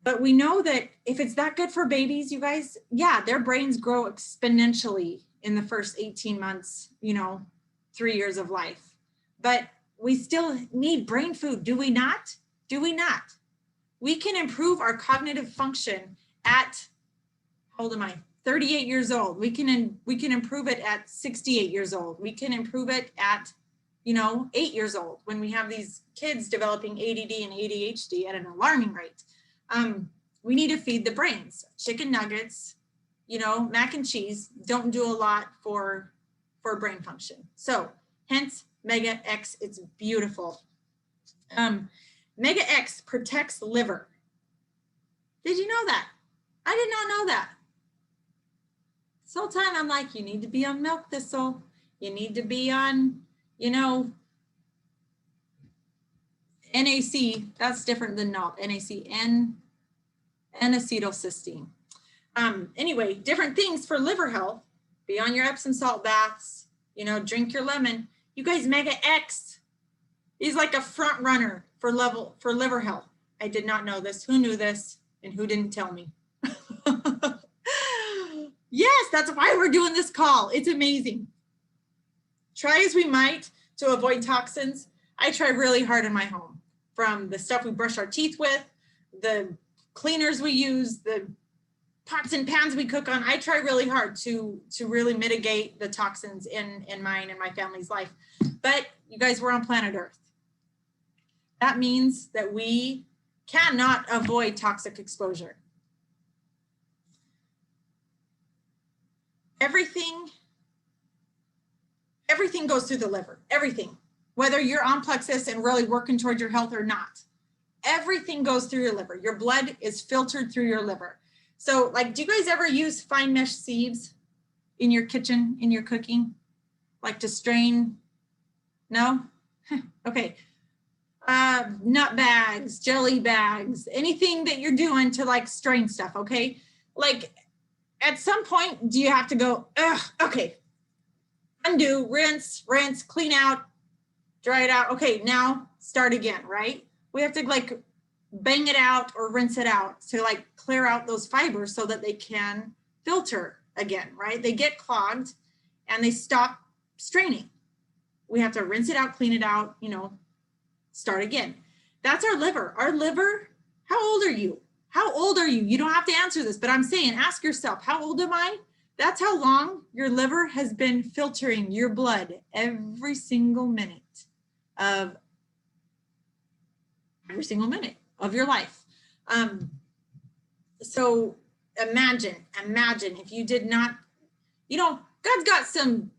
Speaker 1: But we know that if it's that good for babies, you guys, yeah, their brains grow exponentially in the first 18 months, you know, 3 years of life. But we still need brain food, do we not? Do we not? We can improve our cognitive function at, how old am I? 38 years old. We can improve it at 68 years old. We can improve it at, you know, 8 years old when we have these kids developing ADD and ADHD at an alarming rate. We need to feed the brains. Chicken nuggets, you know, mac and cheese don't do a lot for brain function. So hence Mega X, it's beautiful. Mega X protects liver. Did you know that? I did not know that. This whole time I'm like, you need to be on milk thistle. You need to be on, you know, NAC. That's different than NAC. NAC, N-acetylcysteine. Anyway, different things for liver health. Be on your Epsom salt baths. You know, drink your lemon. You guys, Mega X He's like a front runner for liver health. I did not know this. Who knew this and who didn't tell me? Yes, that's why we're doing this call. It's amazing. Try as we might to avoid toxins. I try really hard in my home, from the stuff we brush our teeth with, the cleaners we use, the pots and pans we cook on. I try really hard to really mitigate the toxins in mine and my family's life. But you guys, we're on planet Earth. That means that we cannot avoid toxic exposure. Everything goes through the liver, everything. Whether you're on plexus and really working towards your health or not, everything goes through your liver. Your blood is filtered through your liver. So like, do you guys ever use fine mesh sieves in your kitchen, in your cooking? Like to strain? No? Okay. Nut bags, jelly bags, anything that you're doing to like strain stuff, okay? Like at some point, do you have to go, ugh, okay, undo, rinse, clean out, dry it out. Okay, now start again, right? We have to like bang it out or rinse it out to like clear out those fibers so that they can filter again, right? They get clogged and they stop straining. We have to rinse it out, clean it out, you know, start again. That's our liver. Our liver, how old are you? How old are you? You don't have to answer this, but I'm saying, ask yourself, how old am I? That's how long your liver has been filtering your blood every single minute of your life. So imagine if you did not, you know, God's got some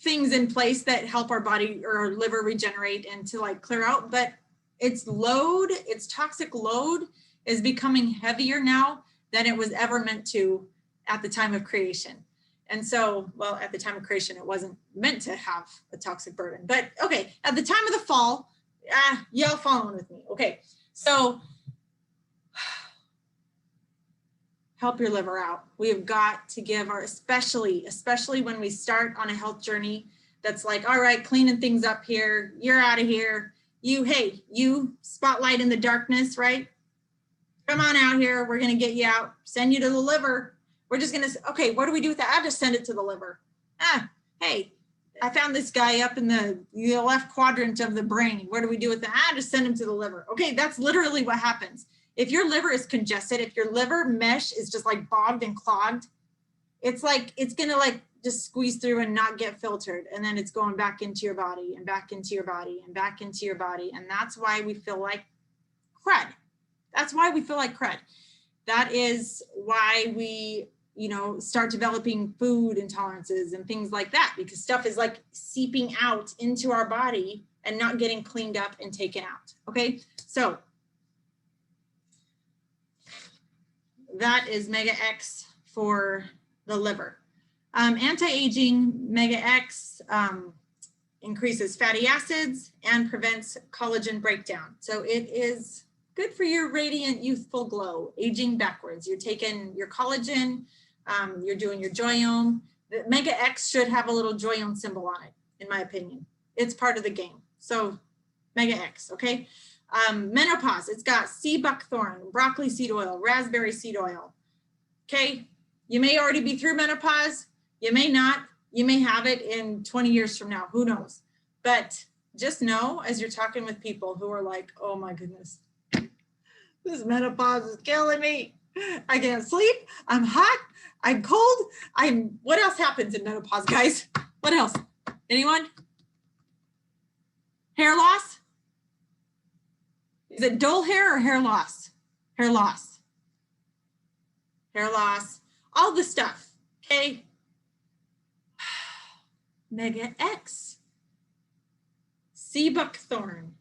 Speaker 1: things in place that help our body or our liver regenerate and to like clear out, but its toxic load is becoming heavier now than it was ever meant to at the time of creation. And so, well, at the time of creation, it wasn't meant to have a toxic burden, but okay, at the time of the fall, y'all following with me. Okay, so help your liver out. We have got to give our, especially when we start on a health journey that's like, all right, cleaning things up here, you're out of here. You spotlight in the darkness, right? Come on out here. We're going to get you out, send you to the liver. We're just going to, okay, what do we do with that? I'll just send it to the liver. Hey, I found this guy up in the left quadrant of the brain. What do we do with that? Just send him to the liver. Okay, that's literally what happens. If your liver is congested, if your liver mesh is just like bogged and clogged, it's like, it's going to like just squeeze through and not get filtered. And then it's going back into your body and back into your body and back into your body. And that's why we feel like crud. That's why we feel like crud. That is why we, you know, start developing food intolerances and things like that, because stuff is like seeping out into our body and not getting cleaned up and taken out. Okay, so that is Mega X for the liver. Anti-aging Mega X increases fatty acids and prevents collagen breakdown. So it is good for your radiant, youthful glow, aging backwards. You're taking your collagen, you're doing your joyome. The Mega X should have a little joyome symbol on it, in my opinion. It's part of the game. So Mega X, okay? Menopause, it's got sea buckthorn, broccoli seed oil, raspberry seed oil. Okay, you may already be through menopause, you may not, you may have it in 20 years from now, who knows? But just know, as you're talking with people who are like, oh my goodness, this menopause is killing me. I can't sleep, I'm hot, I'm cold, what else happens in menopause, guys? What else? Anyone? Hair loss? Is it dull hair or hair loss? Hair loss. Hair loss. All the stuff, okay? Mega X. Sea buckthorn.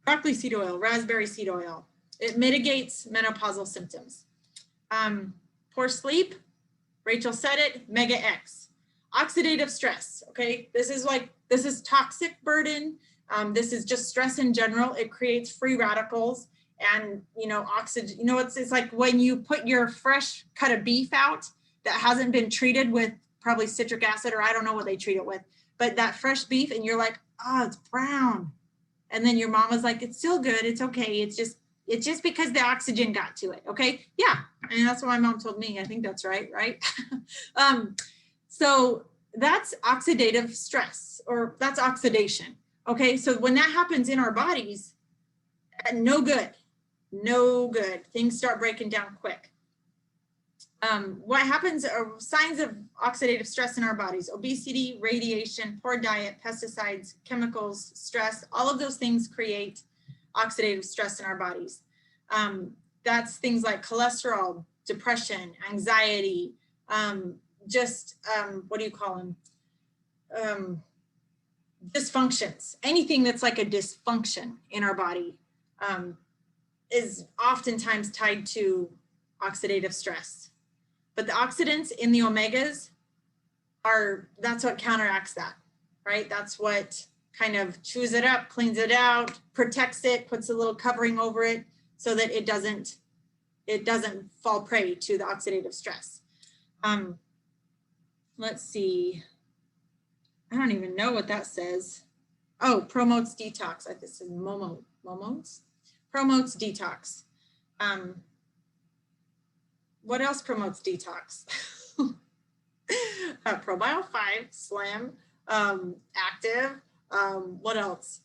Speaker 1: Broccoli seed oil, raspberry seed oil. It mitigates menopausal symptoms. Poor sleep. Rachel said it, Mega X. Oxidative stress, okay? This is toxic burden. This is just stress in general. It creates free radicals and, you know, oxygen, you know, it's like when you put your fresh cut of beef out that hasn't been treated with probably citric acid, or I don't know what they treat it with, but that fresh beef and you're like, oh, it's brown. And then your mama's like, it's still good. It's okay. It's just because the oxygen got to it. Okay. Yeah. And that's what my mom told me. I think that's right. Right. So that's oxidative stress, or that's oxidation. Okay. So when that happens in our bodies, no good, no good. Things start breaking down quick. What happens are signs of oxidative stress in our bodies: obesity, radiation, poor diet, pesticides, chemicals, stress. All of those things create oxidative stress in our bodies. That's things like cholesterol, depression, anxiety, what do you call them? Dysfunctions. Anything that's like a dysfunction in our body is oftentimes tied to oxidative stress. But the oxidants in the omegas that's what counteracts that, right? That's what kind of chews it up, cleans it out, protects it, puts a little covering over it so that it doesn't fall prey to the oxidative stress. Let's see. I don't even know what that says. Oh, promotes detox. This is Momo's. Promotes detox. What else promotes detox? Probio 5, Slam, Active. What else?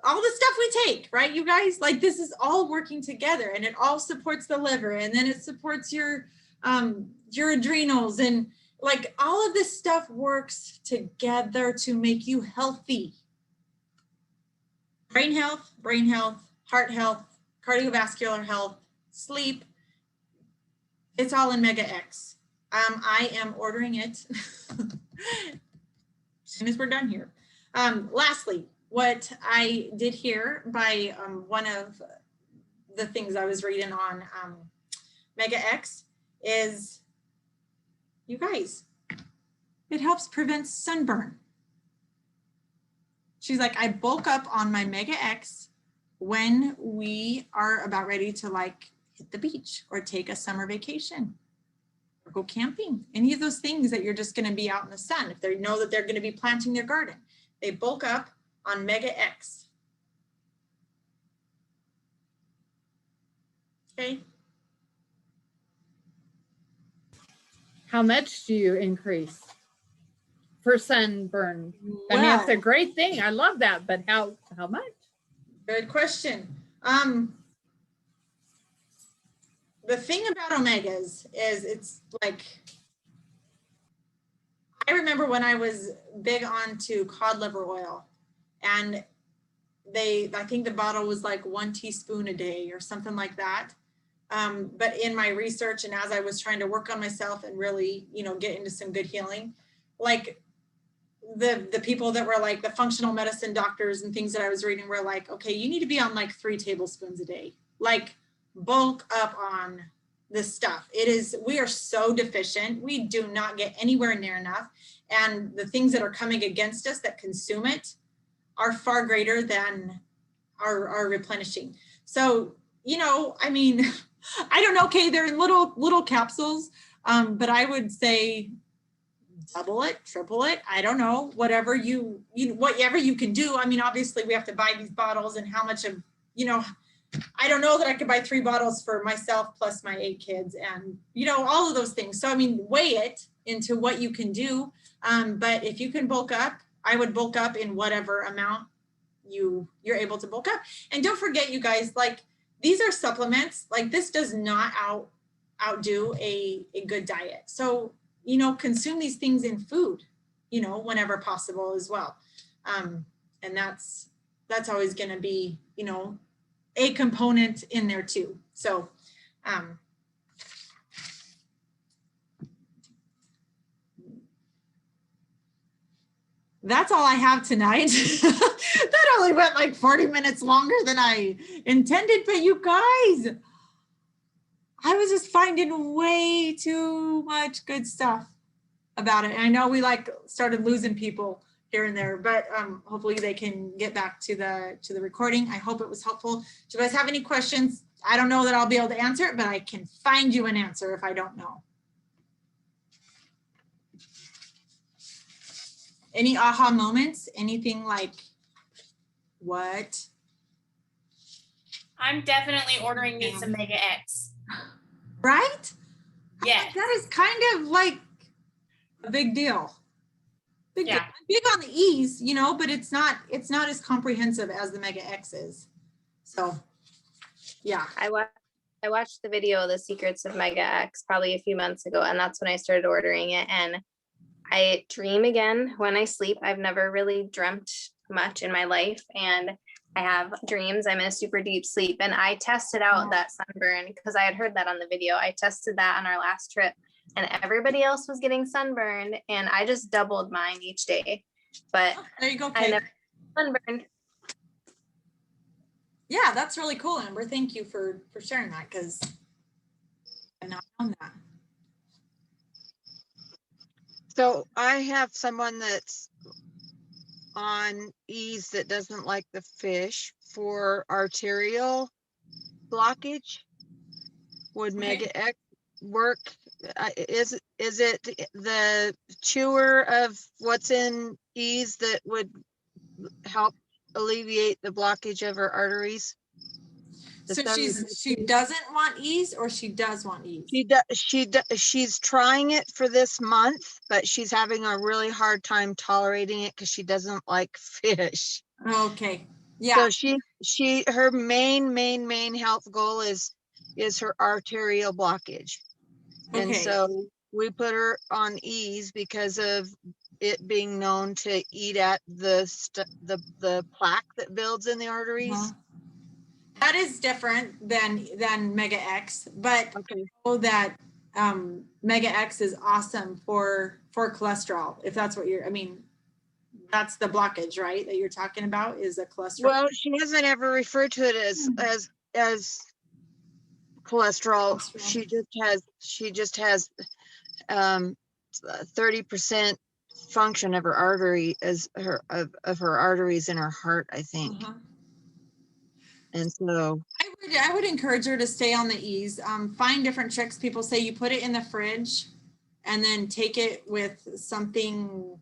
Speaker 1: All the stuff we take, right, you guys? Like, this is all working together, and it all supports the liver, and then it supports your adrenals, and like all of this stuff works together to make you healthy. Brain health, heart health, cardiovascular health, sleep. It's all in Mega X. I am ordering it as soon as we're done here. Lastly, what I did here by one of the things I was reading on Mega X is, you guys, it helps prevent sunburn. She's like, I bulk up on my Mega X when we are about ready to like hit the beach or take a summer vacation or go camping. Any of those things that you're just going to be out in the sun. If they know that they're going to be planting their garden, they bulk up on Mega X. Okay.
Speaker 3: How much do you increase for sunburn?
Speaker 1: Well,
Speaker 3: I mean, it's a great thing. I love that, but how much?
Speaker 1: Good question. The thing about omegas is it's like, I remember when I was big onto cod liver oil, and I think the bottle was like 1 teaspoon a day or something like that. But in my research and as I was trying to work on myself and really, get into some good healing, like the people that were like the functional medicine doctors and things that I was reading were like, okay, you need to be on like 3 tablespoons a day, like bulk up on this stuff. We are so deficient. We do not get anywhere near enough. And the things that are coming against us that consume it are far greater than our replenishing. So, I mean, I don't know, okay, they're in little capsules, but I would say double it, triple it. I don't know, whatever whatever you can do. I mean, obviously we have to buy these bottles, and how much of, I don't know that I could buy 3 bottles for myself plus my 8 kids and, all of those things. So, I mean, weigh it into what you can do. But if you can bulk up, I would bulk up in whatever amount you're able to bulk up. And don't forget, you guys, like, these are supplements. Like, this does not outdo a good diet. So, consume these things in food, whenever possible as well. And that's always going to be, a component in there too. So, that's all I have tonight. That only went like 40 minutes longer than I intended, but you guys, I was just finding way too much good stuff about it. And I know we started losing people here and there, but hopefully they can get back to the recording. I hope it was helpful. Do you guys have any questions? I don't know that I'll be able to answer it, but I can find you an answer if I don't know. Any aha moments? Anything like what?
Speaker 2: I'm definitely ordering me some Mega X.
Speaker 1: Right?
Speaker 2: Yes.
Speaker 1: That is kind of like a big deal. Big deal.
Speaker 2: Yeah.
Speaker 1: I'm big on the E's, you know, but it's not as comprehensive as the Mega X is. So yeah.
Speaker 4: I watched the video, The Secrets of Mega X, probably a few months ago, and that's when I started ordering it. And I dream again when I sleep. I've never really dreamt much in my life, and I have dreams. I'm in a super deep sleep, and I tested out that sunburn because I had heard that on the video. I tested that on our last trip, and everybody else was getting sunburned, and I just doubled mine each day. But
Speaker 1: There you go,
Speaker 4: I
Speaker 1: Kate.
Speaker 4: never sunburned.
Speaker 1: Yeah, that's really cool, Amber. Thank you for sharing that, because I've not known that.
Speaker 5: So I have someone that's on E's that doesn't like the fish for arterial blockage. Would
Speaker 1: Okay.
Speaker 5: Mega X work? Is it the chewer of what's in E's that would help alleviate the blockage of her arteries?
Speaker 1: So she doesn't want E's, or she does want E's?
Speaker 5: She's trying it for this month, but she's having a really hard time tolerating it because she doesn't like fish.
Speaker 1: Okay. Yeah.
Speaker 5: So her main health goal is her arterial blockage. And
Speaker 1: Okay.
Speaker 5: so we put her on E's because of it being known to eat at the plaque that builds in the arteries.
Speaker 1: Uh-huh. That is different than Mega X, but
Speaker 5: Okay.
Speaker 1: I know that Mega X is awesome for cholesterol. If that's what that's the blockage, right? That you're talking about is a cholesterol.
Speaker 5: Well, she hasn't ever referred to it as cholesterol. She just has 30% function of her artery of her arteries in her heart, I think.
Speaker 1: Uh-huh.
Speaker 5: And so
Speaker 1: I would encourage her to stay on the E's. Find different tricks. People say you put it in the fridge and then take it with something,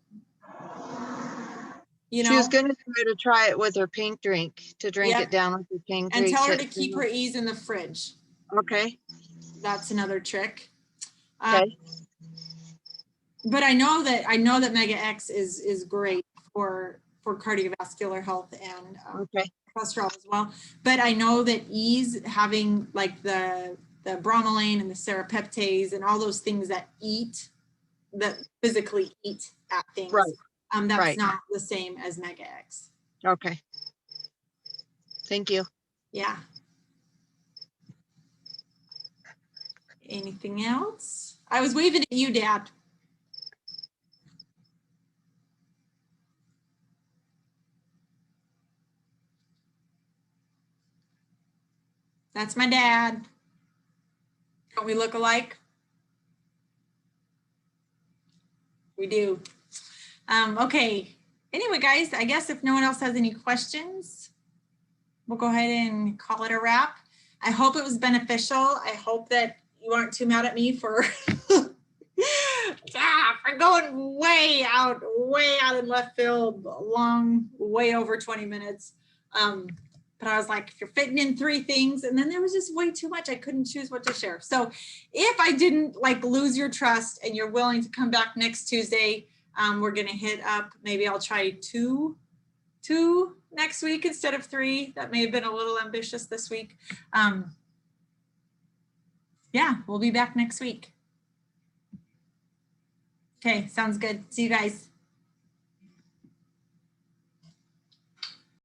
Speaker 5: she was going to try it with her pink drink, to drink it down with her pink drink.
Speaker 1: and tell her to keep her E's in the fridge.
Speaker 5: Okay.
Speaker 1: That's another trick.
Speaker 5: Okay.
Speaker 1: But I know that Mega X is great for cardiovascular health and
Speaker 5: Okay.
Speaker 1: cholesterol as well. But I know that E's having like the bromelain and the serapeptase and all those things that physically eat at things.
Speaker 5: Right.
Speaker 1: That's
Speaker 5: right.
Speaker 1: not the same as Mega X.
Speaker 5: Okay. Thank you.
Speaker 1: Yeah. Anything else? I was waving at you, Dad. That's my dad. Don't we look alike? We do. Okay. Anyway, guys, I guess if no one else has any questions, we'll go ahead and call it a wrap. I hope it was beneficial. I hope that you aren't too mad at me for for going way out in left field, way over 20 minutes. But I was like, if you're fitting in 3 things, and then there was just way too much. I couldn't choose what to share. So if I didn't lose your trust and you're willing to come back next Tuesday, we're going to hit up, maybe I'll try two next week instead of 3. That may have been a little ambitious this week. Yeah, we'll be back next week. Okay, sounds good. See you guys.